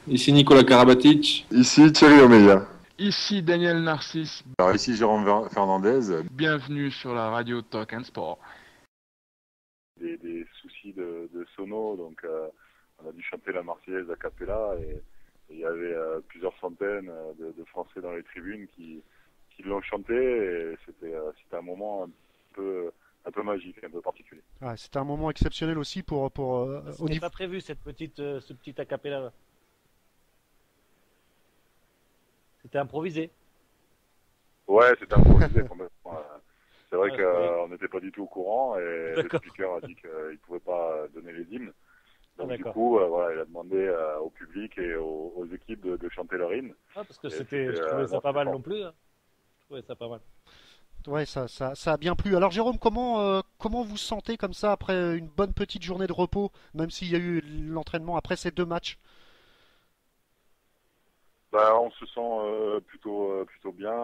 Ici Nicolas Karabatic. Ici Thierry Omeya. Ici Daniel Narcisse. Alors ici Jérôme Fernandez. Bienvenue sur la radio Talk and Sport. Des soucis de sono, donc on a dû chanter la Marseillaise a cappella et il y avait plusieurs centaines de Français dans les tribunes qui l'ont chanté et c'était un moment un peu magique, un peu particulier. Ouais, c'était un moment exceptionnel aussi pour C'était pas prévu ce petit a cappella. C'était improvisé. Ouais, c'était improvisé complètement. C'est vrai qu'on n'était pas du tout au courant et le speaker a dit qu'il ne pouvait pas donner les hymnes. Donc du coup, voilà, il a demandé au public et aux équipes de chanter leur hymne. Ah, parce que je trouvais ça pas mal non plus. Hein. Je trouvais ça pas mal. Ouais, ça a bien plu. Alors Jérôme, comment vous sentez comme ça après une bonne petite journée de repos, même s'il y a eu l'entraînement après ces 2 matchs? On se sent plutôt bien.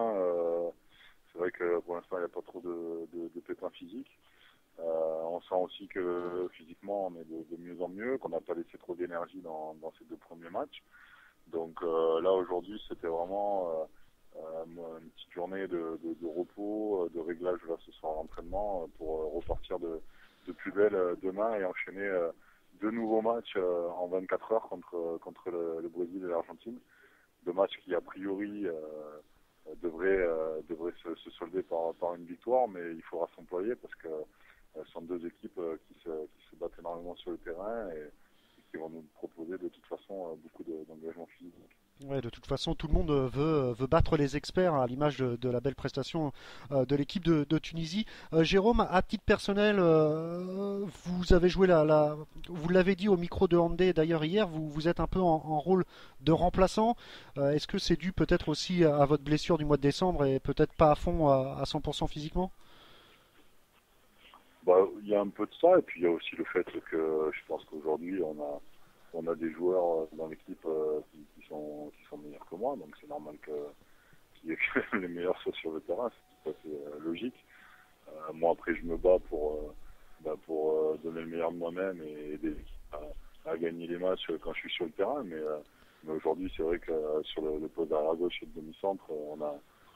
C'est vrai que pour l'instant, il n'y a pas trop de pépins physiques. On sent aussi que physiquement, on est de mieux en mieux, qu'on n'a pas laissé trop d'énergie dans ces 2 premiers matchs. Donc là, aujourd'hui, c'était vraiment une petite journée de repos, de réglage là, ce soir à l'entraînement pour repartir de plus belle demain et enchaîner 2 nouveaux matchs en 24 heures contre le Brésil et l'Argentine. 2 matchs qui, a priori, devraient se solder par une victoire, mais il faudra s'employer parce que ce sont 2 équipes qui se battent énormément sur le terrain et qui vont nous proposer de toute façon beaucoup d'engagement physique. Ouais, de toute façon, tout le monde veut battre les experts à l'image de la belle prestation de l'équipe de Tunisie. Jérôme, à titre personnel, vous avez joué vous l'avez dit au micro de Handé d'ailleurs hier, vous êtes un peu en rôle de remplaçant. Est-ce que c'est dû peut-être aussi à votre blessure du mois de décembre et peut-être pas à fond à 100% physiquement? Il y a un peu de ça et puis il y a aussi le fait que je pense qu'aujourd'hui on a des joueurs dans l'équipe qui sont meilleurs que moi, donc c'est normal qu'il y ait que les meilleurs soient sur le terrain, c'est tout à fait logique. Moi après je me bats pour donner le meilleur de moi-même et aider l'équipe à gagner les matchs quand je suis sur le terrain, mais aujourd'hui c'est vrai que sur le poste d'arrière gauche et de demi-centre,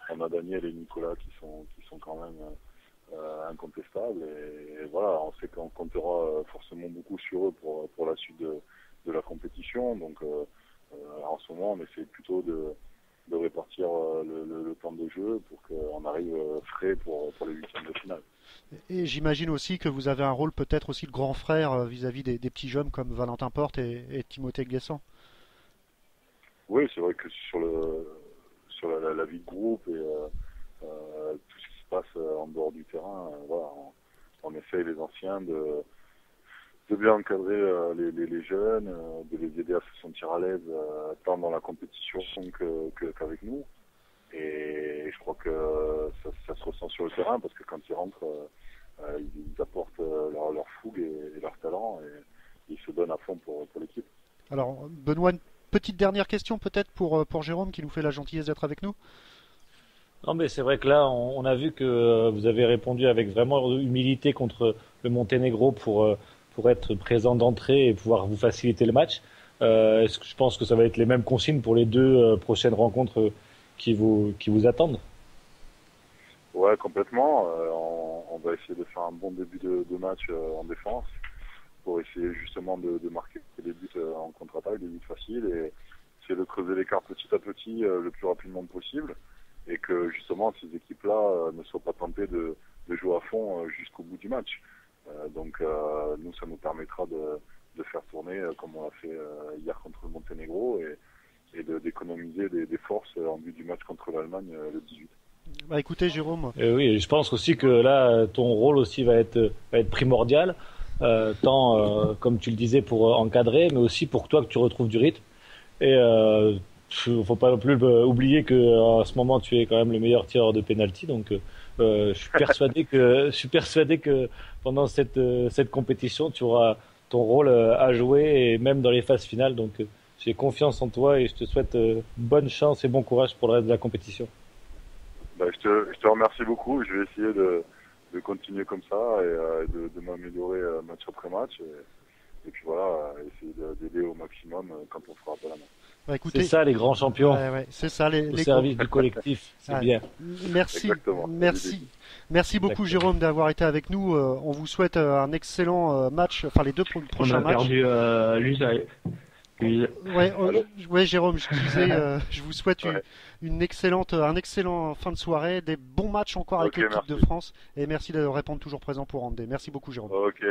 on a Daniel et Nicolas qui sont quand même incontestables et voilà, on sait qu'on comptera forcément beaucoup sur eux pour la suite de la compétition. Donc en ce moment on essaie plutôt de répartir le temps de jeu pour qu'on arrive frais pour les huitièmes de finale. Et j'imagine aussi que vous avez un rôle peut-être aussi de grand frère vis-à-vis des petits jeunes comme Valentin Porte et Timothée Guessant. Oui, c'est vrai que sur la vie de groupe et tout ce qui se passe en dehors du terrain, voilà, on essaye les anciens de bien encadrer les jeunes, de les aider à se sentir à l'aise tant dans la compétition qu'avec nous. Et je crois que ça se ressent sur le terrain parce que quand ils rentrent, ils apportent leur fougue et leur talent et ils se donnent à fond pour l'équipe. Alors Benoît, une petite dernière question peut-être pour Jérôme qui nous fait la gentillesse d'être avec nous. Non, mais c'est vrai que là, on a vu que vous avez répondu avec vraiment humilité contre le Monténégro pour être présent d'entrée et pouvoir vous faciliter le match. Est-ce que je pense que ça va être les mêmes consignes pour les 2 prochaines rencontres qui vous attendent? Ouais, complètement. On va essayer de faire un bon début de match en défense pour essayer justement de marquer des buts en contre-attaque, des buts faciles et essayer de creuser l'écart petit à petit le plus rapidement possible et que justement ces équipes-là ne soient pas tentées de jouer à fond jusqu'au bout du match. Donc nous, ça nous permettra de faire tourner comme on l'a fait hier contre le Monténégro et d'économiser des forces en vue du match contre l'Allemagne le 18. Bah écoutez Jérôme. Oui, je pense aussi que là, ton rôle aussi va être primordial, tant comme tu le disais pour encadrer, mais aussi pour toi que tu retrouves du rythme. Et faut pas non plus oublier que en ce moment tu es quand même le meilleur tireur de penalty, donc je suis persuadé que pendant cette compétition tu auras ton rôle à jouer et même dans les phases finales. Donc j'ai confiance en toi et je te souhaite bonne chance et bon courage pour le reste de la compétition. Je te remercie beaucoup. Je vais essayer de continuer comme ça et de m'améliorer match après match et puis voilà, essayer d'aider au maximum quand on fera appel à moi. Bah, écoutez, C'est ça les grands champions, ouais, c'est ça au service du collectif, c'est Ouais. bien. Merci, Exactement. merci beaucoup Exactement. Jérôme d'avoir été avec nous. On vous souhaite un excellent match, enfin les deux On prochains a matchs. perdu l'usage. Ouais, Jérôme, je disais, je vous souhaite Ouais. un excellent fin de soirée, des bons matchs encore avec Ok, l'équipe de merci. France, et merci de répondre toujours présent pour Andé. Merci beaucoup Jérôme. Ok,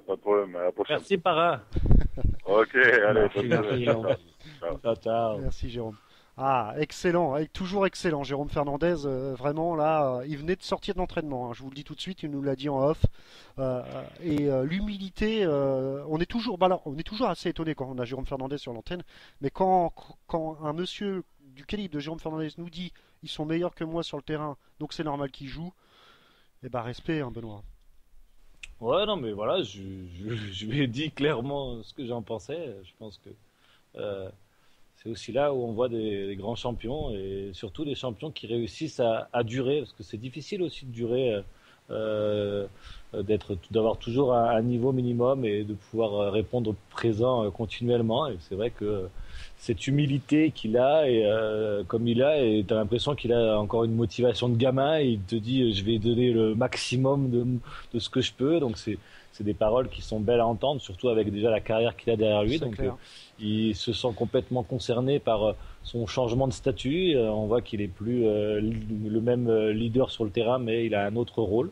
pas de problème. À la prochaine. Merci Para. Ok, allez, Merci, bonne journée. Jérôme. Ciao, ciao. Merci Jérôme. Ah, excellent, toujours excellent. Jérôme Fernandez, vraiment là, il venait de sortir de l'entraînement. Hein, je vous le dis tout de suite, il nous l'a dit en off. L'humilité, on est toujours assez étonné quand on a Jérôme Fernandez sur l'antenne. Mais quand un monsieur du calibre de Jérôme Fernandez nous dit ils sont meilleurs que moi sur le terrain, donc c'est normal qu'ils jouent. Eh ben respect, hein, Benoît. Ouais, non, mais voilà, je lui ai dit clairement ce que j'en pensais. Je pense que c'est aussi là où on voit des grands champions et surtout des champions qui réussissent à durer, parce que c'est difficile aussi de durer, d'avoir toujours un niveau minimum et de pouvoir répondre présent continuellement. Et c'est vrai que cette humilité qu'il a et comme il a, et t'as l'impression qu'il a encore une motivation de gamin et il te dit je vais donner le maximum de ce que je peux. Donc c'est des paroles qui sont belles à entendre, surtout avec déjà la carrière qu'il a derrière lui. C'est Donc clair. il se sent complètement concerné par son changement de statut. On voit qu'il est plus le même leader sur le terrain, mais il a un autre rôle.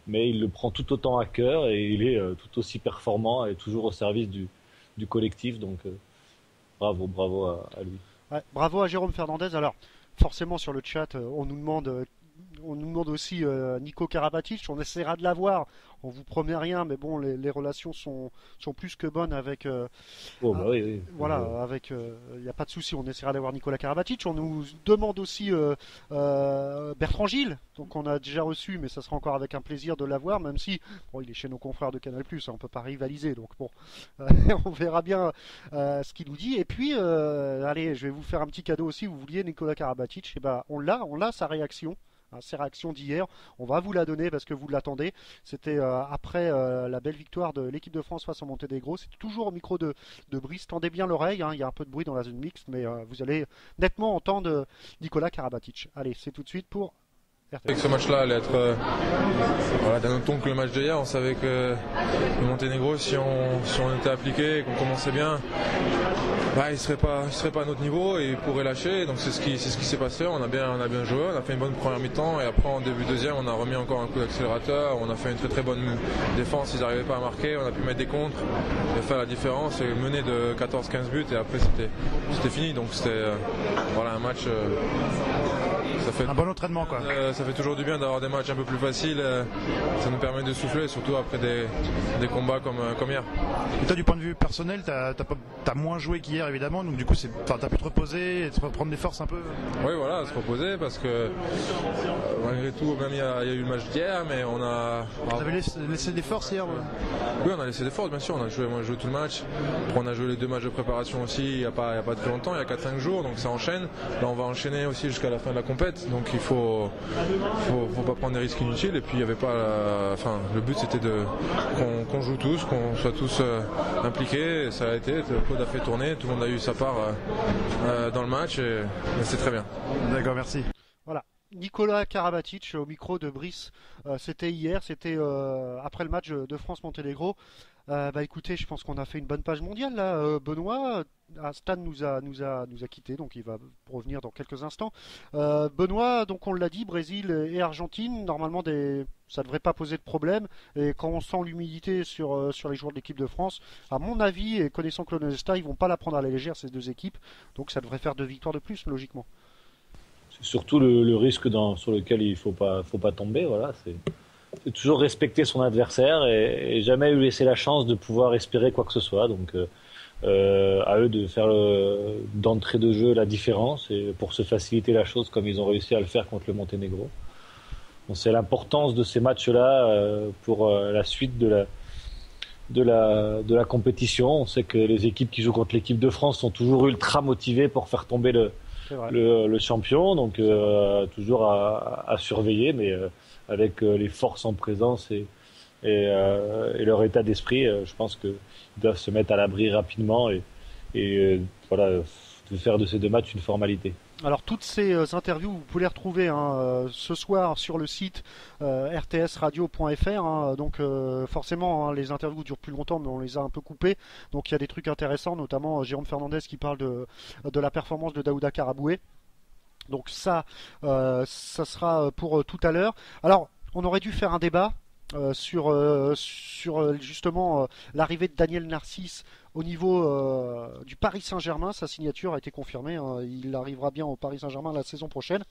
Mais il le prend tout autant à cœur et il est tout aussi performant et toujours au service du collectif. Donc bravo à lui. Ouais, bravo à Jérôme Fernandez. Alors, forcément, sur le chat, on nous demande aussi Nico Karabatic. On essaiera de l'avoir. On vous promet rien, mais bon, les relations sont plus que bonnes avec. Oh, bah oui. Voilà, avec. Il n'y a pas de souci. On essaiera d'avoir Nicolas Karabatic. On nous demande aussi Bertrand Gilles. Donc, on a déjà reçu, mais ça sera encore avec un plaisir de l'avoir, même si bon, il est chez nos confrères de Canal+. Hein, on peut pas rivaliser. Donc bon, on verra bien ce qu'il nous dit. Et puis, allez, je vais vous faire un petit cadeau aussi. Vous vouliez Nicolas Karabatic, et ben on l'a sa réaction. Ses réactions d'hier, on va vous la donner parce que vous l'attendez. C'était après la belle victoire de l'équipe de France face au Monténégro. C'est toujours au micro de Brice. Tendez bien l'oreille, hein. Il y a un peu de bruit dans la zone mixte, mais vous allez nettement entendre Nicolas Karabatic. Allez, c'est tout de suite pour Avec ce match-là allait être d'un autre ton que le match d'hier. On savait que le Monténégro, si on était appliqué et qu'on commençait bien, il serait pas à notre niveau et il pourrait lâcher. Donc c'est ce qui s'est passé. On a bien joué. On a fait une bonne première mi-temps et après en début de deuxième, on a remis encore un coup d'accélérateur. On a fait une très très bonne défense. Ils n'arrivaient pas à marquer. On a pu mettre des contres et faire la différence et mener de 14-15 buts et après c'était fini. Donc c'était un match. Ça fait un bon entraînement quoi. Ça fait toujours du bien d'avoir des matchs un peu plus faciles. Ça nous permet de souffler, surtout après des combats comme hier. Et toi, du point de vue personnel, t'as moins joué qu'hier évidemment, donc du coup t'as pu te reposer et te reprendre des forces un peu. Oui, voilà, se reposer parce que malgré tout, même il y a eu le match d'hier, mais on a. Vous avez laissé des forces hier. Oui, on a laissé des forces, bien sûr. On a joué tout le match. Après, on a joué les 2 matchs de préparation aussi. Il y a pas très longtemps, il y a 4-5 jours, donc ça enchaîne. Là, on va enchaîner aussi jusqu'à la fin de la compète, donc il faut pas prendre des risques inutiles. Et puis il y avait pas, le but c'était qu'on joue tous, qu'on soit tous impliqués. Et ça a été. Claude a fait tourner, tout le monde a eu sa part dans le match et c'est très bien. D'accord, merci. Voilà. Nicolas Karabatic au micro de Brice, c'était hier, c'était après le match de France-Monténégro. Écoutez, je pense qu'on a fait une bonne page mondiale là. Benoît, Stan nous a quitté, donc il va revenir dans quelques instants. Benoît, donc on l'a dit, Brésil et Argentine, normalement ça devrait pas poser de problème. Et quand on sent l'humilité sur les joueurs de l'équipe de France, à mon avis, et connaissant Claude Onesta, ils vont pas la prendre à la légère ces deux équipes, donc ça devrait faire 2 victoires de plus logiquement. C'est surtout le risque sur lequel il faut pas tomber. Voilà, c'est toujours respecter son adversaire et jamais lui laisser la chance de pouvoir espérer quoi que ce soit. Donc à eux de faire d'entrée de jeu la différence et pour se faciliter la chose comme ils ont réussi à le faire contre le Monténégro. Bon, c'est l'importance de ces matchs-là pour la suite de la compétition. On sait que les équipes qui jouent contre l'équipe de France sont toujours ultra motivées pour faire tomber le champion, donc toujours à surveiller, mais avec les forces en présence et leur état d'esprit, je pense qu'ils doivent se mettre à l'abri rapidement et voilà, de faire de ces 2 matchs une formalité. Alors toutes ces interviews, vous pouvez les retrouver ce soir sur le site rtsradio.fr. Donc forcément, les interviews durent plus longtemps, mais on les a un peu coupées. Donc il y a des trucs intéressants, notamment Jérôme Fernandez qui parle de la performance de Daouda Karaboué. Donc ça sera pour tout à l'heure. Alors, on aurait dû faire un débat sur justement l'arrivée de Daniel Narcisse au niveau du Paris Saint-Germain. Sa signature a été confirmée. Il arrivera bien au Paris Saint-Germain la saison prochaine.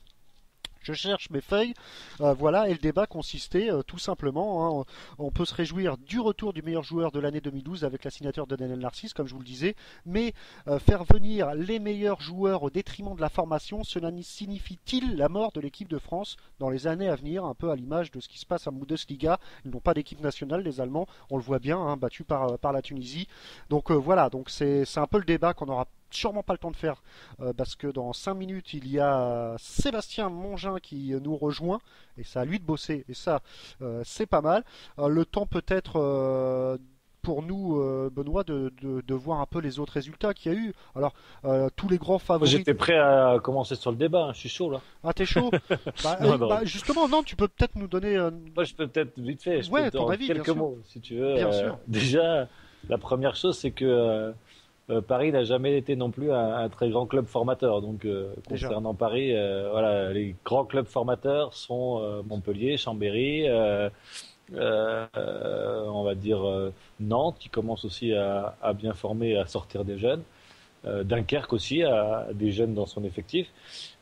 Je cherche mes feuilles, voilà, et le débat consistait tout simplement, on peut se réjouir du retour du meilleur joueur de l'année 2012 avec la signature de Daniel Narcisse, comme je vous le disais, mais faire venir les meilleurs joueurs au détriment de la formation, cela signifie-t-il la mort de l'équipe de France dans les années à venir, un peu à l'image de ce qui se passe en Bundesliga. Ils n'ont pas d'équipe nationale, les Allemands, on le voit bien, battus par la Tunisie. Donc voilà, donc c'est un peu le débat qu'on aura sûrement pas le temps de faire parce que dans 5 minutes il y a Sébastien Mongin qui nous rejoint et c'est à lui de bosser et ça c'est pas mal. Le temps peut-être pour nous Benoît de voir un peu les autres résultats qu'il y a eu. Alors tous les grands favoris. J'étais prêt à commencer sur le débat, je suis chaud là. Ah t'es chaud. Justement non, tu peux peut-être nous donner Moi je peux peut-être vite fait ton avis, quelques mots si tu veux. Bien sûr. Déjà la première chose c'est que Paris n'a jamais été non plus un très grand club formateur. Donc, concernant Paris, voilà, les grands clubs formateurs sont Montpellier, Chambéry, on va dire Nantes, qui commence aussi à bien former, à sortir des jeunes. Dunkerque aussi a des jeunes dans son effectif.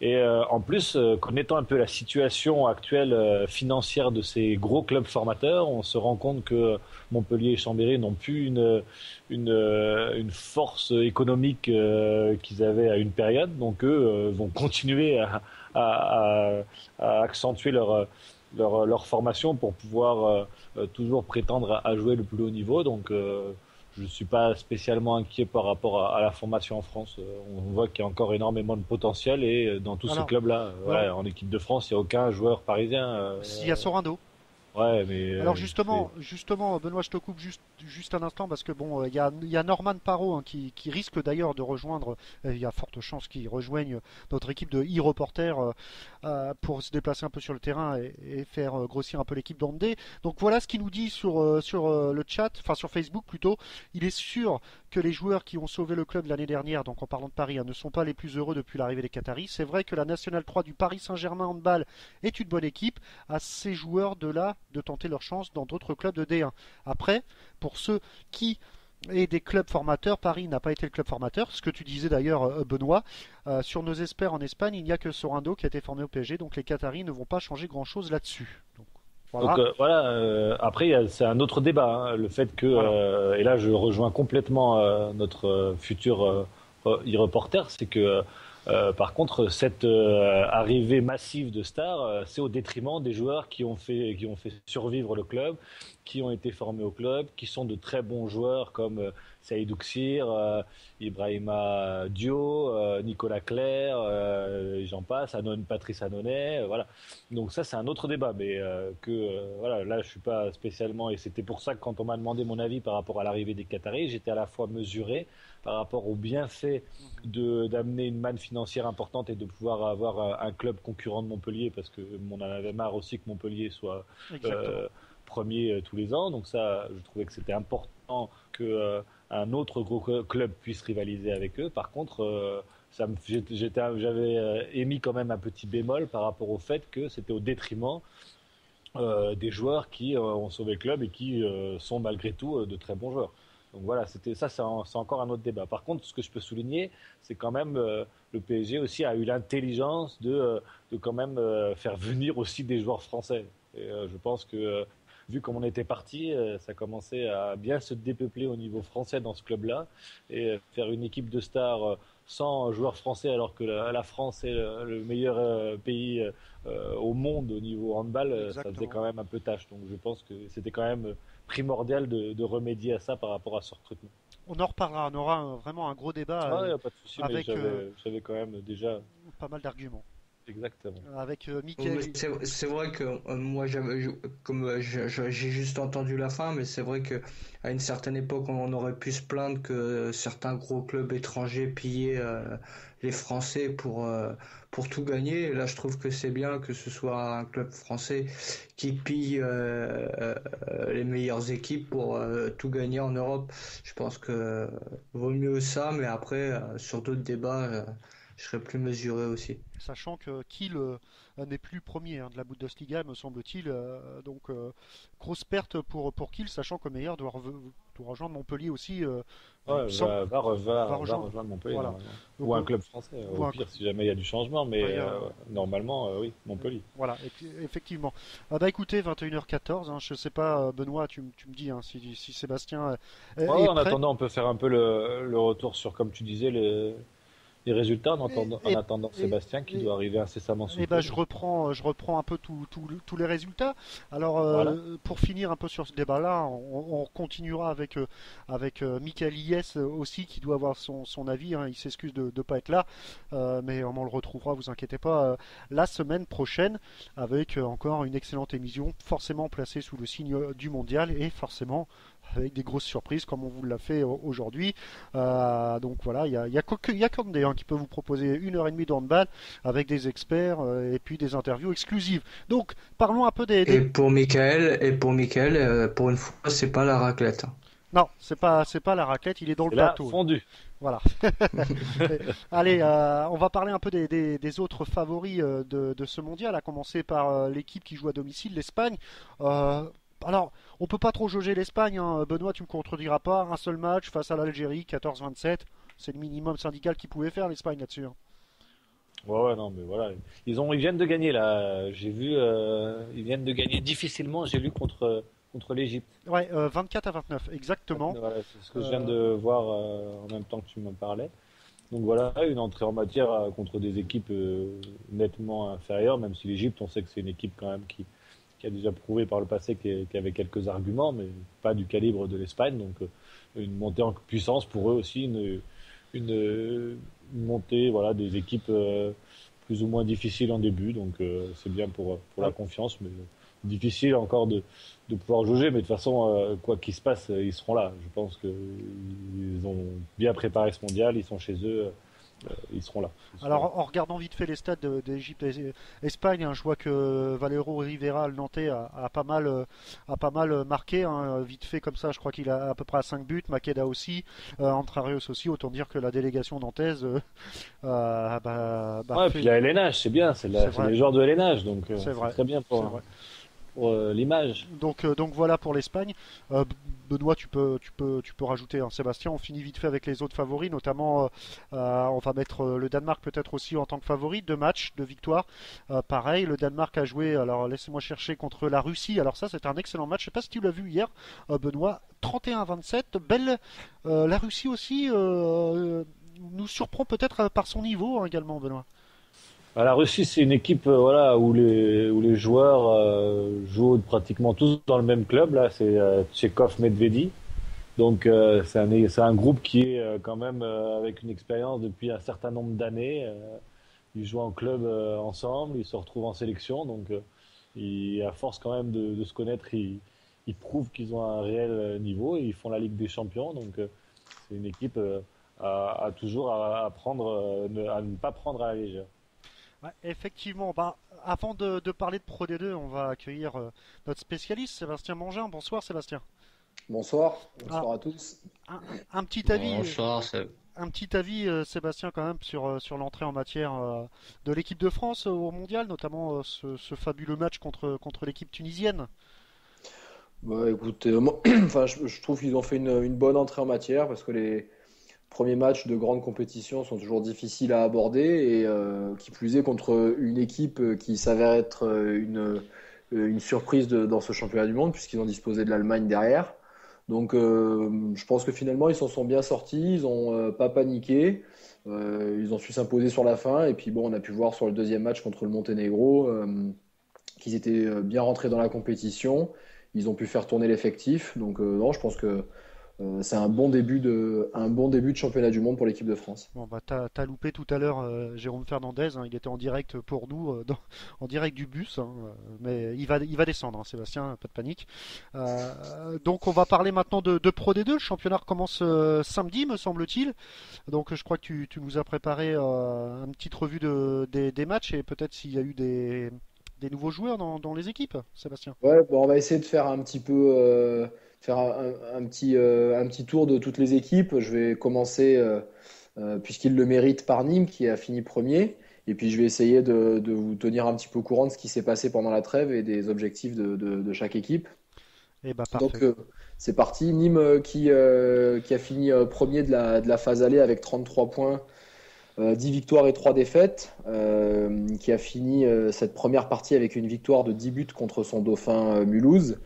Et en plus, connaissant un peu la situation actuelle financière de ces gros clubs formateurs, on se rend compte que Montpellier et Chambéry n'ont plus une force économique qu'ils avaient à une période. Donc eux vont continuer à accentuer leur formation pour pouvoir toujours prétendre à jouer le plus haut niveau. Donc je ne suis pas spécialement inquiet par rapport à la formation en France. On voit qu'il y a encore énormément de potentiel et dans tous ces clubs-là, en équipe de France, il n'y a aucun joueur parisien. Il y a Sorando. Ouais, mais alors justement, Benoît, je te coupe juste un instant parce que bon, il y a Norman Parot qui risque d'ailleurs de rejoindre. Il y a forte chance qu'il rejoigne notre équipe de e-reporters pour se déplacer un peu sur le terrain et faire grossir un peu l'équipe d'Andé. Donc voilà ce qu'il nous dit sur le chat, enfin sur Facebook plutôt. Il est sûr que les joueurs qui ont sauvé le club l'année dernière, donc en parlant de Paris, ne sont pas les plus heureux depuis l'arrivée des Qataris. C'est vrai que la Nationale 3 du Paris Saint-Germain handball est une bonne équipe. À ces joueurs de tenter leur chance dans d'autres clubs de D1. Après, pour ceux qui et des clubs formateurs, Paris n'a pas été le club formateur, ce que tu disais d'ailleurs Benoît, sur nos experts en Espagne, il n'y a que Sorando qui a été formé au PSG, donc les Qataris ne vont pas changer grand chose là-dessus. Donc voilà, après c'est un autre débat, le fait que, et là je rejoins complètement notre futur e-reporter, c'est que par contre, cette arrivée massive de stars, c'est au détriment des joueurs qui ont fait survivre le club, qui ont été formés au club, qui sont de très bons joueurs comme Saïd Ouksir, Ibrahima Dio, Nicolas Clerc, j'en passe, Patrice Annonay, voilà. Donc ça, c'est un autre débat, mais voilà, là, je suis pas spécialement, et c'était pour ça que quand on m'a demandé mon avis par rapport à l'arrivée des Qataris, j'étais à la fois mesuré par rapport au bienfait d'amener une manne financière importante et de pouvoir avoir un club concurrent de Montpellier, parce que on en avait marre aussi que Montpellier soit premier tous les ans. Donc ça, je trouvais que c'était important que un autre gros club puisse rivaliser avec eux. Par contre, j'avais émis quand même un petit bémol par rapport au fait que c'était au détriment des joueurs qui ont sauvé le club et qui sont malgré tout de très bons joueurs. Donc voilà, c'est encore un autre débat. Par contre, ce que je peux souligner, c'est quand même le PSG aussi a eu l'intelligence de quand même faire venir aussi des joueurs français. Et je pense que vu comme on était parti, ça commençait à bien se dépeupler au niveau français dans ce club-là, et faire une équipe de stars sans joueurs français, alors que la France est le meilleur pays au monde au niveau handball, ça faisait quand même un peu tâche. Donc je pense que c'était quand même primordial de remédier à ça par rapport à ce recrutement. On en reparlera, on aura vraiment un gros débat y a pas de souci, avec j'avais quand même déjà pas mal d'arguments. Exactement. avec Oui, Michael. c'est vrai que moi, j'ai juste entendu la fin, mais c'est vrai que à une certaine époque, on aurait pu se plaindre que certains gros clubs étrangers pillaient les Français pour tout gagner. Et là, je trouve que c'est bien que ce soit un club français qui pille les meilleures équipes pour tout gagner en Europe. Je pense que vaut mieux ça, mais après, sur d'autres débats, je serais plus mesuré aussi. Sachant que Kiel n'est plus premier de la Bundesliga, me semble-t-il. Donc, grosse perte pour Kiel, sachant que Meyer doit rejoindre Montpellier aussi. Ouais, va rejoindre. rejoindre Montpellier. Voilà. Normalement. Donc, Ou un club français, ou au un pire, si jamais il y a du changement, mais Ouais, normalement, oui, Montpellier. Voilà, effectivement. Bah écoutez, 21h14, je sais pas, Benoît, tu me dis si Sébastien Ouais, est en prêt. attendant, on peut faire un peu le retour sur, comme tu disais, les résultats en attendant Sébastien qui doit arriver incessamment sous Et peu. je reprends un peu tous les résultats. Alors, Voilà. pour finir un peu sur ce débat-là, on continuera avec Michael Ies aussi, qui doit avoir son avis. Il s'excuse de ne pas être là, mais on le retrouvera, vous inquiétez pas, la semaine prochaine, avec encore une excellente émission, forcément placée sous le signe du mondial et forcément avec des grosses surprises comme on vous l'a fait aujourd'hui. Donc voilà, il y a Condé qui peut vous proposer 1h30 de handball avec des experts et puis des interviews exclusives. Donc parlons un peu Et pour Michael, pour une fois, c'est pas la raclette. Non, c'est pas la raclette, il est dans le C'est la plateau. fondue. Voilà. Allez, on va parler un peu des autres favoris de ce mondial, à commencer par l'équipe qui joue à domicile, l'Espagne. Alors, on peut pas trop jauger l'Espagne, Benoît, tu me contrediras pas. Un seul match face à l'Algérie, 14-27. C'est le minimum syndical qu'ils pouvaient faire, l'Espagne, là-dessus. Ouais, non, mais voilà. Ils viennent de gagner, là. J'ai vu, ils viennent de gagner difficilement, j'ai lu contre l'Égypte. Ouais, 24-29, exactement. Voilà, c'est ce que je viens de voir en même temps que tu m'en parlais. Donc voilà, une entrée en matière contre des équipes nettement inférieures, même si l'Égypte, on sait que c'est une équipe quand même qui a déjà prouvé par le passé qu'il y avait quelques arguments, mais pas du calibre de l'Espagne. Donc une montée en puissance pour eux aussi, une montée, voilà, des équipes plus ou moins difficiles en début. Donc c'est bien pour la confiance, mais difficile encore de pouvoir jauger. Mais de toute façon, quoi qu'il se passe, ils seront là. Je pense qu'ils ont bien préparé ce mondial, ils sont chez eux. Ils seront là. Alors, en regardant vite fait les stats d'Égypte et Espagne, je vois que Valero Rivera, le Nantais, a pas mal marqué. Vite fait comme ça, je crois qu'il a à peu près à 5 buts. Makeda aussi, Antrarios aussi. Autant dire que la délégation nantaise. Puis la LNH, c'est bien. C'est les joueurs de LNH, donc c'est très bien pour l'image. Donc voilà pour l'Espagne. Benoît, tu peux rajouter, Sébastien. On finit vite fait avec les autres favoris, notamment on va mettre le Danemark peut-être aussi en tant que favori. 2 matchs, 2 victoires. Pareil, le Danemark a joué, alors laissez-moi chercher, contre la Russie. Alors ça, c'est un excellent match. Je sais pas si tu l'as vu hier, Benoît. 31-27. Belle. La Russie aussi nous surprend peut-être par son niveau également, Benoît. La Russie, c'est une équipe où les joueurs jouent pratiquement tous dans le même club. Là, c'est Tchekhov Medvedi. Donc c'est un groupe qui est quand même avec une expérience depuis un certain nombre d'années. Ils jouent en club ensemble, ils se retrouvent en sélection. Donc à force quand même de se connaître, ils prouvent qu'ils ont un réel niveau et ils font la Ligue des Champions. Donc c'est une équipe à toujours à ne pas prendre à la légère. Ouais, effectivement, avant de parler de Pro D2, on va accueillir notre spécialiste, Sébastien Mangin. Bonsoir Sébastien. Bonsoir à tous. Un petit avis, Bonsoir, Sébastien, quand même, sur l'entrée en matière de l'équipe de France au Mondial, notamment ce fabuleux match contre l'équipe tunisienne. Écoutez, je trouve qu'ils ont fait une bonne entrée en matière parce que les premiers matchs de grande compétition sont toujours difficiles à aborder et qui plus est contre une équipe qui s'avère être une surprise dans ce championnat du monde puisqu'ils ont disposé de l'Allemagne derrière. Donc je pense que finalement ils s'en sont bien sortis, ils n'ont pas paniqué, ils ont su s'imposer sur la fin et puis bon on a pu voir sur le deuxième match contre le Monténégro qu'ils étaient bien rentrés dans la compétition, ils ont pu faire tourner l'effectif. Donc non, je pense que c'est un bon début de championnat du monde pour l'équipe de France. Bon, bah, t'as loupé tout à l'heure Jérôme Fernandez, hein, il était en direct pour nous, en direct du bus, hein, mais il va descendre, hein, Sébastien, pas de panique. Donc on va parler maintenant de Pro D2, le championnat recommence samedi, me semble-t-il. Donc je crois que tu nous as préparé une petite revue des matchs et peut-être s'il y a eu des nouveaux joueurs dans les équipes, Sébastien. Ouais, bon, on va essayer de faire un petit peu faire un petit tour de toutes les équipes. Je vais commencer, puisqu'il le mérite, par Nîmes qui a fini premier. Et puis je vais essayer de vous tenir un petit peu au courant de ce qui s'est passé pendant la trêve et des objectifs de chaque équipe. Et bah, parfait. Donc c'est parti. Nîmes qui a fini premier de la phase aller avec 33 points. 10 victoires et 3 défaites, qui a fini cette première partie avec une victoire de 10 buts contre son dauphin Mulhouse.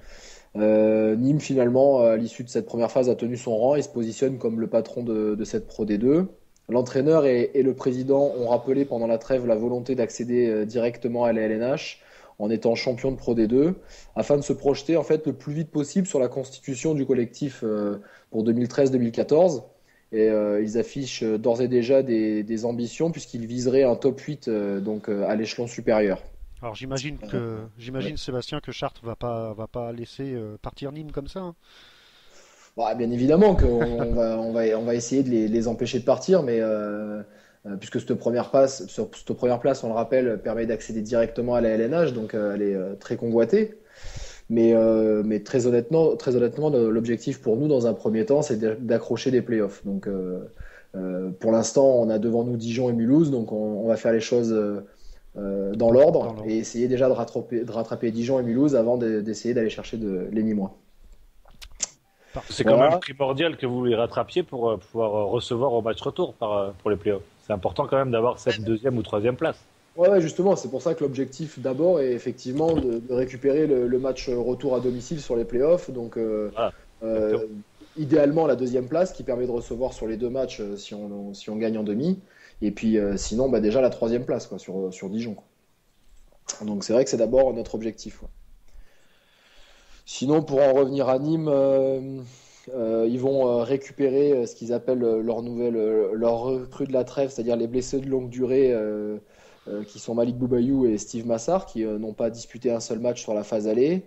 Nîmes, finalement, à l'issue de cette première phase, a tenu son rang et se positionne comme le patron de cette Pro D2. L'entraîneur et le président ont rappelé pendant la trêve la volonté d'accéder directement à la LNH en étant champion de Pro D2, afin de se projeter en fait le plus vite possible sur la constitution du collectif pour 2013-2014. Et ils affichent d'ores et déjà des ambitions puisqu'ils viseraient un top 8 donc à l'échelon supérieur. Alors j'imagine ouais. Sébastien que Chartres va pas laisser partir Nîmes comme ça, hein. Bon, bien évidemment qu'on on va essayer de les empêcher de partir, mais puisque cette première place, on le rappelle, permet d'accéder directement à la LNH, donc elle est très convoitée. Mais très honnêtement, l'objectif pour nous, dans un premier temps, c'est d'accrocher des playoffs. Donc, pour l'instant, on a devant nous Dijon et Mulhouse, donc on va faire les choses dans l'ordre et essayer déjà de rattraper Dijon et Mulhouse avant d'essayer d'aller chercher les Nîmois. C'est quand même primordial que vous les rattrapiez pour pouvoir recevoir au match retour pour les playoffs. C'est important quand même d'avoir cette deuxième ou troisième place. Ouais, justement, c'est pour ça que l'objectif d'abord est effectivement de récupérer le match retour à domicile sur les playoffs. Donc, idéalement, la deuxième place qui permet de recevoir sur les deux matchs si on gagne en demi. Et puis, sinon, déjà la troisième place quoi, sur Dijon. Donc, c'est vrai que c'est d'abord notre objectif. Ouais. Sinon, pour en revenir à Nîmes, ils vont récupérer ce qu'ils appellent leur recrue de la trêve, c'est-à-dire les blessés de longue durée. Qui sont Malik Boubayou et Steve Massard, qui n'ont pas disputé un seul match sur la phase aller.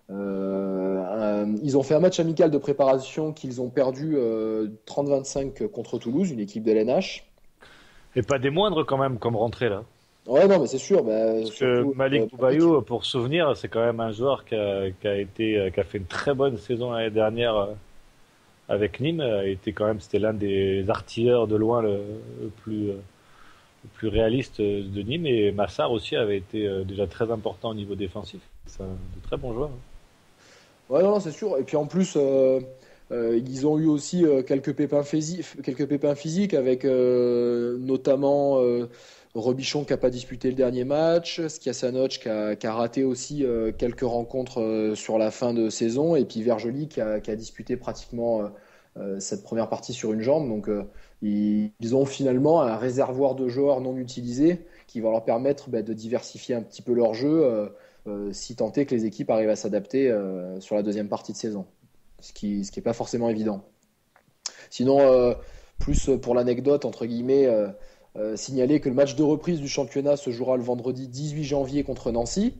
Ils ont fait un match amical de préparation qu'ils ont perdu 30-25 contre Toulouse, une équipe de l'NH. Et pas des moindres quand même, comme rentrée là. Ouais, non, mais c'est sûr. Parce que Malik Boubayou, pour souvenir, c'est quand même un joueur qui a fait une très bonne saison l'année dernière avec Nîmes. C'était l'un des artilleurs de loin le plus réaliste de Nîmes, et Massard aussi avait été déjà très important au niveau défensif. C'est un de très bons joueurs. Ouais, non, c'est sûr. Et puis en plus, ils ont eu aussi quelques pépins physiques avec notamment Robichon qui n'a pas disputé le dernier match, Skiasanoc qui a raté aussi quelques rencontres sur la fin de saison, et puis Verjoli qui a disputé pratiquement cette première partie sur une jambe. Donc ils ont finalement un réservoir de joueurs non utilisés qui va leur permettre de diversifier un petit peu leur jeu si tant est que les équipes arrivent à s'adapter sur la deuxième partie de saison, ce qui est pas forcément évident. Sinon, plus pour l'anecdote, entre guillemets, signaler que le match de reprise du championnat se jouera le vendredi 18 janvier contre Nancy.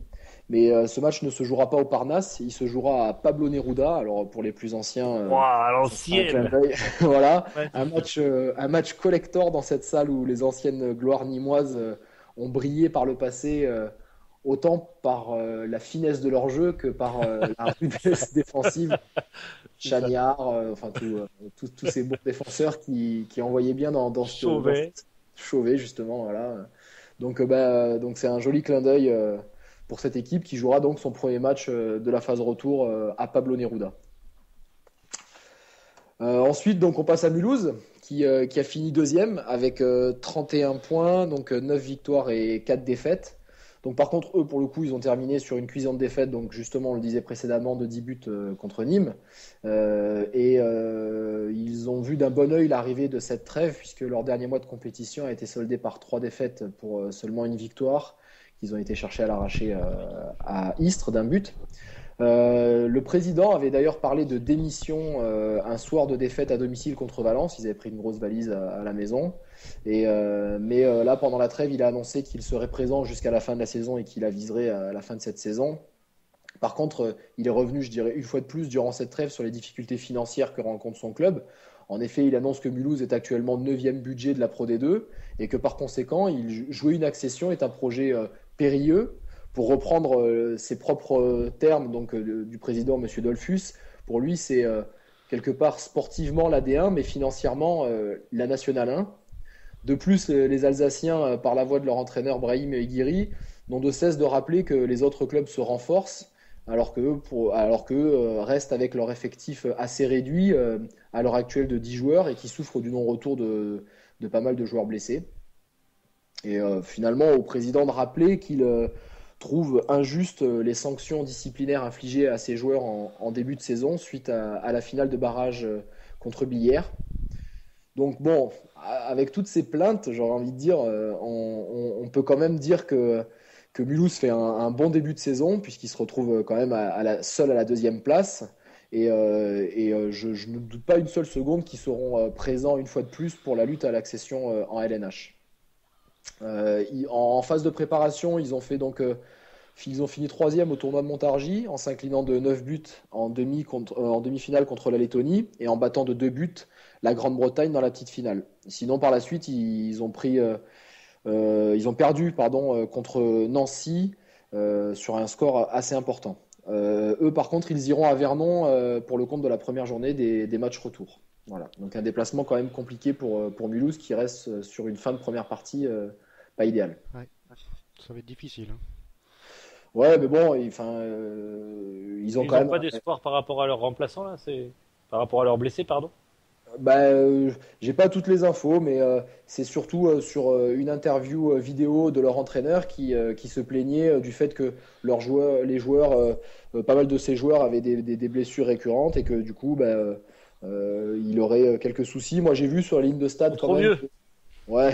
Mais ce match ne se jouera pas au Parnasse, il se jouera à Pablo Neruda. Alors pour les plus anciens, à l'ancienne. Voilà, un match collector dans cette salle où les anciennes gloires nîmoises ont brillé par le passé, autant par la finesse de leur jeu que par la rudesse défensive. Chagnard, tous ces bons défenseurs qui envoyaient bien dans Chauvet, justement, voilà. Donc c'est un joli clin d'œil pour cette équipe qui jouera donc son premier match de la phase retour à Pablo Neruda. Ensuite, donc, on passe à Mulhouse qui a fini deuxième avec 31 points, donc 9 victoires et 4 défaites. Donc par contre, eux, pour le coup, ils ont terminé sur une cuisante défaite, donc justement, on le disait précédemment, de 10 buts contre Nîmes. Ils ont vu d'un bon œil l'arrivée de cette trêve, puisque leur dernier mois de compétition a été soldé par 3 défaites pour seulement une victoire, qu'ils ont été chercher à l'arracher à Istres d'un but. Le président avait d'ailleurs parlé de démission un soir de défaite à domicile contre Valence. Ils avaient pris une grosse valise à la maison. Mais là, pendant la trêve, il a annoncé qu'il serait présent jusqu'à la fin de la saison et qu'il aviserait à la fin de cette saison. Par contre, il est revenu, je dirais, une fois de plus durant cette trêve sur les difficultés financières que rencontre son club. En effet, il annonce que Mulhouse est actuellement 9e budget de la Pro D2 et que par conséquent, jouer une accession est un projet périlleux. Pour reprendre ses propres termes donc, du président M. Dollfus, pour lui, c'est quelque part sportivement la D1, mais financièrement la Nationale 1. De plus, les Alsaciens, par la voix de leur entraîneur Brahim Eguiri, n'ont de cesse de rappeler que les autres clubs se renforcent, alors qu'eux restent avec leur effectif assez réduit à l'heure actuelle de 10 joueurs et qui souffrent du non-retour de pas mal de joueurs blessés. Et finalement, au président de rappeler qu'il trouve injuste les sanctions disciplinaires infligées à ces joueurs en début de saison suite à la finale de barrage contre Billère. Donc bon, avec toutes ces plaintes, j'aurais envie de dire, on peut quand même dire que Mulhouse fait un bon début de saison puisqu'il se retrouve quand même seul à la 2e place. Et je ne doute pas une seule seconde qu'ils seront présents une fois de plus pour la lutte à l'accession en LNH. En phase de préparation, ils ont fini 3e au tournoi de Montargis en s'inclinant de 9 buts en demi-finale contre la Lettonie et en battant de 2 buts la Grande-Bretagne dans la petite finale. Sinon, par la suite, ils ont perdu contre Nancy sur un score assez important. Eux, par contre, ils iront à Vernon pour le compte de la première journée des matchs retour. Voilà. Donc un déplacement quand même compliqué pour Mulhouse qui reste sur une fin de première partie pas idéale. Ouais. Ça va être difficile. Hein. Ouais, mais bon, ils ont quand même pas d'espoir par rapport à leurs remplaçants là, par rapport à leurs blessés, pardon. J'ai pas toutes les infos, mais c'est surtout sur une interview vidéo de leur entraîneur qui se plaignait du fait que pas mal de ces joueurs avaient des blessures récurrentes et que du coup, il aurait quelques soucis. Moi, j'ai vu sur la ligne de stade trop vieux. Ouais,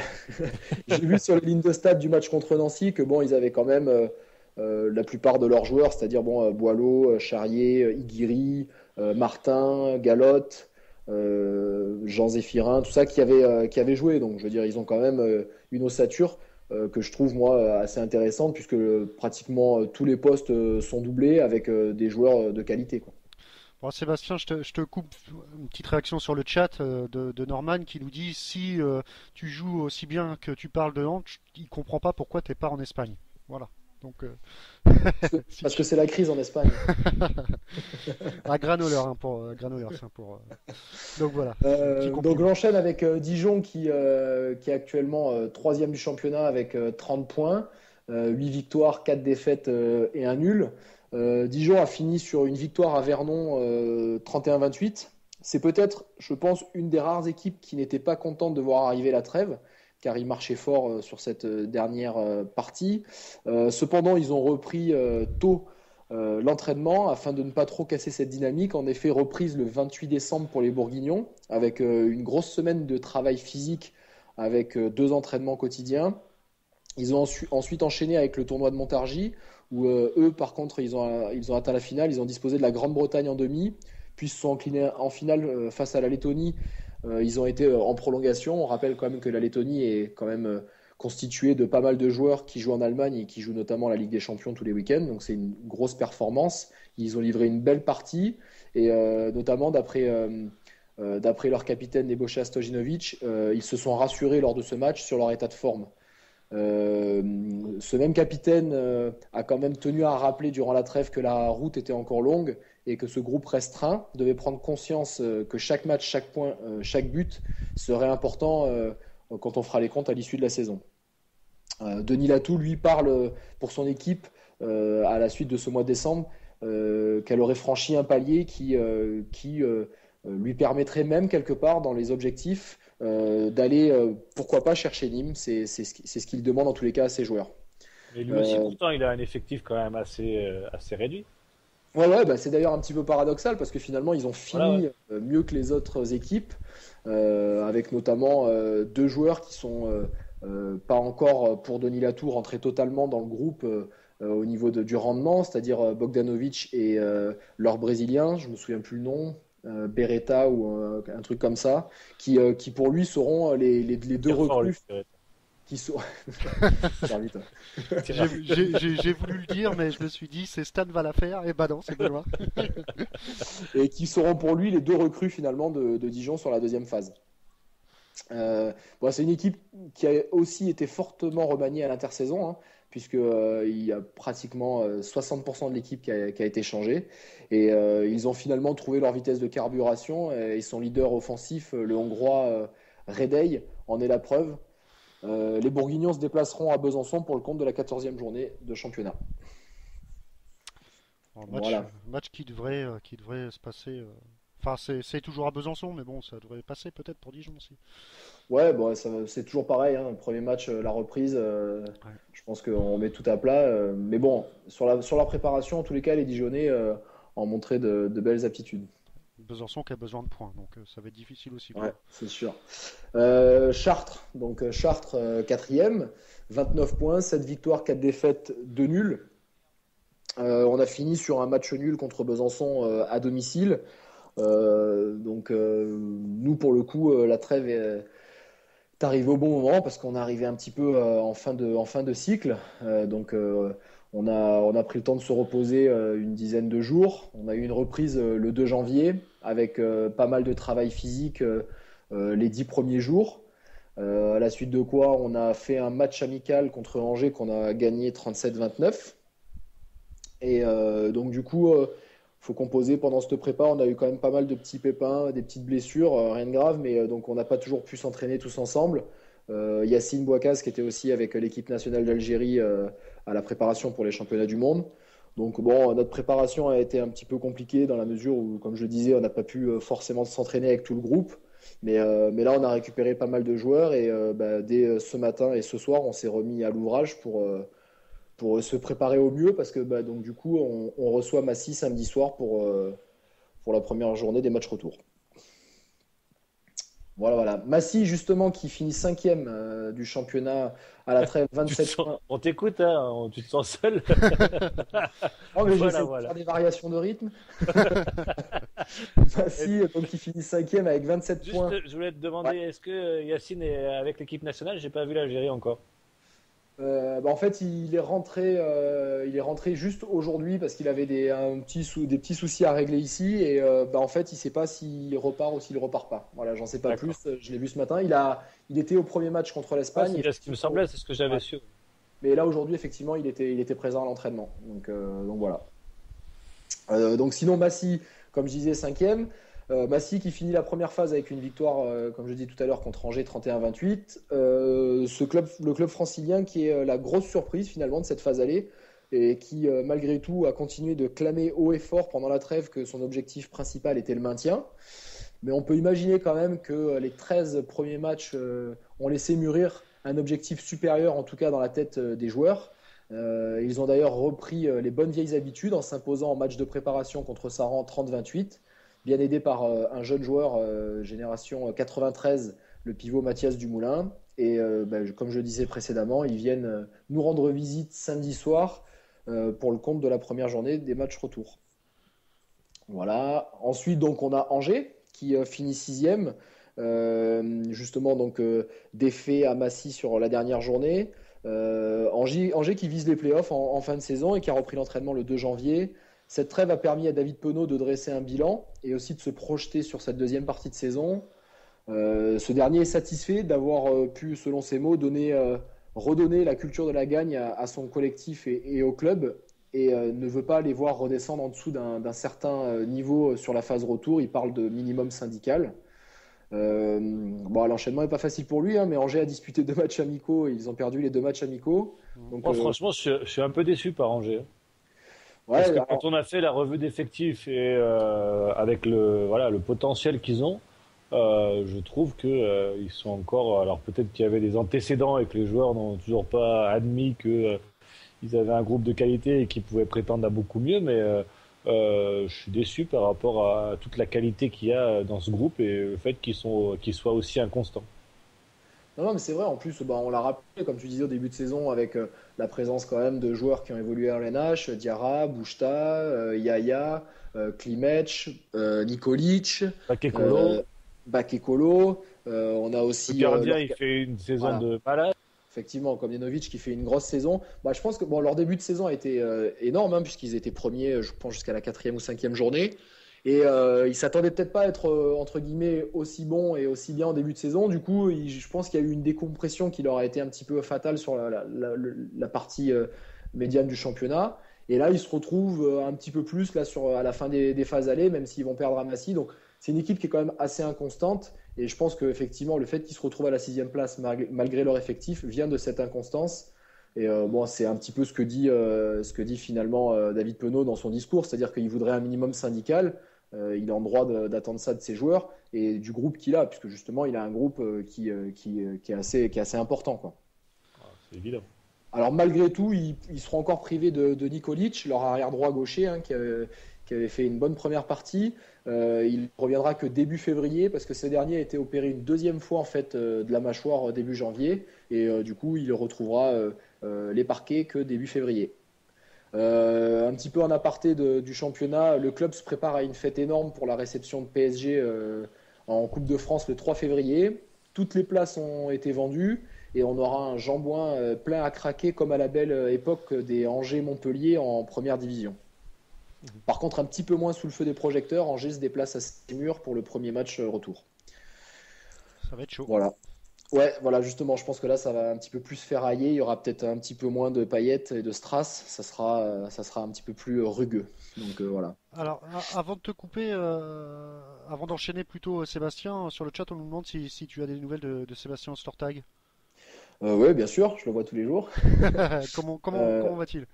j'ai vu sur la ligne de stade du match contre Nancy que bon, ils avaient quand même la plupart de leurs joueurs, c'est-à-dire Boileau, Charrier, Iguiri, Martin, Galotte. Jean Zéphirin, tout ça qui avait joué. Donc, je veux dire, ils ont quand même une ossature que je trouve, moi, assez intéressante puisque pratiquement tous les postes sont doublés avec des joueurs de qualité, quoi. Bon, Sébastien, je te coupe une petite réaction sur le chat de Norman qui nous dit si tu joues aussi bien que tu parles de Nantes, il comprend pas pourquoi tu n'es pas en Espagne. Voilà. Donc, parce que c'est la crise en Espagne. À Granollers, donc voilà. Donc j'enchaîne avec Dijon qui est actuellement 3e du championnat avec 30 points, 8 victoires, 4 défaites et un nul. Dijon a fini sur une victoire à Vernon 31-28. C'est peut-être, je pense, une des rares équipes qui n'était pas contente de voir arriver la trêve, car ils marchaient fort sur cette dernière partie. Cependant, ils ont repris tôt l'entraînement afin de ne pas trop casser cette dynamique. En effet, reprise le 28 décembre pour les Bourguignons, avec une grosse semaine de travail physique avec 2 entraînements quotidiens. Ils ont ensuite enchaîné avec le tournoi de Montargis, où eux, par contre, ils ont atteint la finale. Ils ont disposé de la Grande-Bretagne en demi, puis se sont inclinés en finale face à la Lettonie. Ils ont été en prolongation. On rappelle quand même que la Lettonie est quand même constituée de pas mal de joueurs qui jouent en Allemagne et qui jouent notamment la Ligue des Champions tous les week-ends. Donc c'est une grosse performance. Ils ont livré une belle partie et notamment d'après leur capitaine Nebojša Stojinovic, ils se sont rassurés lors de ce match sur leur état de forme. Ce même capitaine a quand même tenu à rappeler durant la trêve que la route était encore longue et que ce groupe restreint devait prendre conscience que chaque match, chaque point, chaque but serait important quand on fera les comptes à l'issue de la saison. Denis Latou, lui, parle pour son équipe à la suite de ce mois de décembre qu'elle aurait franchi un palier qui lui permettrait même quelque part dans les objectifs d'aller, pourquoi pas, chercher Nîmes. C'est ce qu'il demande en tous les cas à ses joueurs. Et lui aussi, pourtant, il a un effectif quand même assez réduit. Ouais, c'est d'ailleurs un petit peu paradoxal parce que finalement, ils ont fini mieux que les autres équipes, avec notamment 2 joueurs qui sont pas encore, pour Denis Latou, rentrés totalement dans le groupe au niveau du rendement, c'est-à-dire Bogdanovic et leur Brésilien, je me souviens plus le nom, Beretta ou un truc comme ça, qui pour lui seront les deux recrues qui sont. Vite, hein. J'ai voulu le dire, mais je me suis dit c'est Stan va la faire, et bah non, c'est Benoît. Et qui seront pour lui les deux recrues finalement de Dijon sur la deuxième phase. C'est une équipe qui a aussi été fortement remaniée à l'intersaison, hein, puisque il y a pratiquement 60% de l'équipe qui a été changée, et ils ont finalement trouvé leur vitesse de carburation, et son leader offensif, le Hongrois Redey, en est la preuve. Les Bourguignons se déplaceront à Besançon pour le compte de la 14e journée de championnat. Match qui devrait se passer. Enfin, c'est toujours à Besançon, mais bon, ça devrait passer peut-être pour Dijon aussi. Ouais, bon, c'est toujours pareil, hein. Le premier match, la reprise, je pense qu'on met tout à plat. Mais bon, sur la préparation, en tous les cas, les Dijonnais ont montré de belles aptitudes. Besançon qui a besoin de points, donc ça va être difficile aussi. Ouais, c'est sûr. Chartres, donc Chartres 4e, 29 points, 7 victoires, 4 défaites, 2 nuls. On a fini sur un match nul contre Besançon à domicile. Nous, pour le coup, la trêve est arrivée au bon moment parce qu'on est arrivé un petit peu en fin de cycle. On a pris le temps de se reposer une dizaine de jours. On a eu une reprise le 2 janvier avec pas mal de travail physique les 10 premiers jours. À la suite de quoi, on a fait un match amical contre Angers qu'on a gagné 37-29. Et donc du coup, faut composer pendant cette prépa. On a eu quand même pas mal de petits pépins, des petites blessures, rien de grave, mais donc on n'a pas toujours pu s'entraîner tous ensemble. Yacine Bouakaz qui était aussi avec l'équipe nationale d'Algérie à la préparation pour les championnats du monde. Donc bon, notre préparation a été un petit peu compliquée dans la mesure où, comme je le disais, on n'a pas pu forcément s'entraîner avec tout le groupe. Mais là, on a récupéré pas mal de joueurs et dès ce matin et ce soir, on s'est remis à l'ouvrage pour se préparer au mieux parce que donc du coup, on reçoit Massy samedi soir pour la première journée des matchs retour. Voilà. Massy, justement, qui finit 5e du championnat à la trêve, 27 points. On t'écoute, hein, tu te sens seul. Oh, mais j'essaie de faire des variations de rythme. Massy, donc, qui finit 5e avec 27 points. Je voulais te demander, est-ce que Yacine est avec l'équipe nationale? J'ai pas vu l'Algérie encore. En fait, il est rentré juste aujourd'hui parce qu'il avait des petits soucis à régler ici et en fait, il sait pas s'il repart ou s'il repart pas. Voilà, j'en sais pas plus. Je l'ai vu ce matin. Il était au premier match contre l'Espagne. C'est ce qui me semblait, c'est ce que j'avais su. Mais là aujourd'hui, effectivement, il était présent à l'entraînement. Donc voilà. Donc sinon, Massy, comme je disais, 5e. Massy qui finit la première phase avec une victoire, comme je dis tout à l'heure, contre Angers 31-28. Le club francilien qui est la grosse surprise finalement de cette phase aller et qui malgré tout a continué de clamer haut et fort pendant la trêve que son objectif principal était le maintien. Mais on peut imaginer quand même que les 13 premiers matchs ont laissé mûrir un objectif supérieur, en tout cas dans la tête des joueurs. Ils ont d'ailleurs repris les bonnes vieilles habitudes en s'imposant en match de préparation contre Saran 30-28. Bien aidé par un jeune joueur génération 93, le pivot Mathias Dumoulin. Et comme je le disais précédemment, ils viennent nous rendre visite samedi soir pour le compte de la première journée des matchs retour. Voilà. Ensuite, donc, on a Angers qui finit 6e. Justement, donc, défait à Massy sur la dernière journée. Angers qui vise les playoffs en fin de saison et qui a repris l'entraînement le 2 janvier. Cette trêve a permis à David Penaud de dresser un bilan et aussi de se projeter sur cette deuxième partie de saison. Ce dernier est satisfait d'avoir pu, selon ses mots, redonner la culture de la gagne à son collectif et au club et ne veut pas les voir redescendre en dessous d'un certain niveau sur la phase retour. Il parle de minimum syndical. L'enchaînement n'est pas facile pour lui, hein, mais Angers a disputé 2 matchs amicaux et ils ont perdu les 2 matchs amicaux. Donc, franchement, je suis un peu déçu par Angers. Ouais, parce que quand on a fait la revue d'effectifs et avec le potentiel qu'ils ont, je trouve que ils sont encore. Alors peut-être qu'il y avait des antécédents et que les joueurs n'ont toujours pas admis que ils avaient un groupe de qualité et qu'ils pouvaient prétendre à beaucoup mieux, mais je suis déçu par rapport à toute la qualité qu'il y a dans ce groupe et le fait qu'ils soient aussi inconstants. Non, non, mais c'est vrai, en plus, bah, on l'a rappelé, comme tu disais au début de saison, avec la présence quand même de joueurs qui ont évolué à l'NH, Diarra, Bouchta, Yaya, Klimetch, Nikolic, Bakekolo. Bakekolo. On a Le aussi gardien, il fait une saison voilà. de malade. Effectivement, Komjenovic qui fait une grosse saison. Bah, je pense que bon, leur début de saison a été énorme, hein, puisqu'ils étaient premiers, je pense, jusqu'à la 4e ou 5e journée. Et ils s'attendaient peut-être pas à être, entre guillemets, aussi bons et aussi bien en début de saison. Du coup, je pense qu'il y a eu une décompression qui leur a été un petit peu fatale sur la partie médiane du championnat. Et là, ils se retrouvent un petit peu plus là, à la fin des phases allées, même s'ils vont perdre à Massy. Donc, c'est une équipe qui est quand même assez inconstante. Et je pense qu'effectivement, le fait qu'ils se retrouvent à la 6e place, malgré leur effectif, vient de cette inconstance. Et bon, c'est un petit peu ce que dit finalement David Penaud dans son discours, c'est-à-dire qu'il voudrait un minimum syndical. Il est en droit d'attendre ça de ses joueurs et du groupe qu'il a, puisque justement, il a un groupe qui est assez important, quoi. C'est évident. Alors malgré tout, ils seront encore privés de Nikolic, leur arrière droit gaucher, hein, qui avait fait une bonne première partie. Il reviendra que début février parce que ce dernier a été opéré une 2e fois en fait de la mâchoire début janvier et du coup il retrouvera les parquets que début février. Un petit peu en aparté du championnat, le club se prépare à une fête énorme pour la réception de PSG en Coupe de France le 3 février. Toutes les places ont été vendues et on aura un Jambouin plein à craquer comme à la belle époque des Angers-Montpellier en première division. Par contre, un petit peu moins sous le feu des projecteurs, Angers se déplace à Sémur pour le premier match retour. Ça va être chaud. Voilà. Ouais, voilà, justement, je pense que là, ça va un petit peu plus ferrailler. Il y aura peut-être un petit peu moins de paillettes et de strass. Ça sera un petit peu plus rugueux. Donc voilà. Alors, avant de te couper, avant d'enchaîner plutôt, Sébastien, sur le chat, on nous demande si tu as des nouvelles de Sébastien Stortag. Oui, bien sûr, je le vois tous les jours. Comment va-t-il?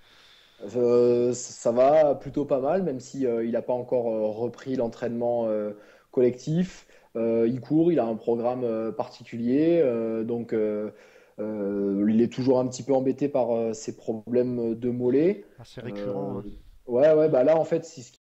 Ça va plutôt pas mal, même si il n'a pas encore repris l'entraînement collectif. Il court, il a un programme particulier, donc il est toujours un petit peu embêté par ses problèmes de mollet. Assez récurrent. Ouais, bah là en fait,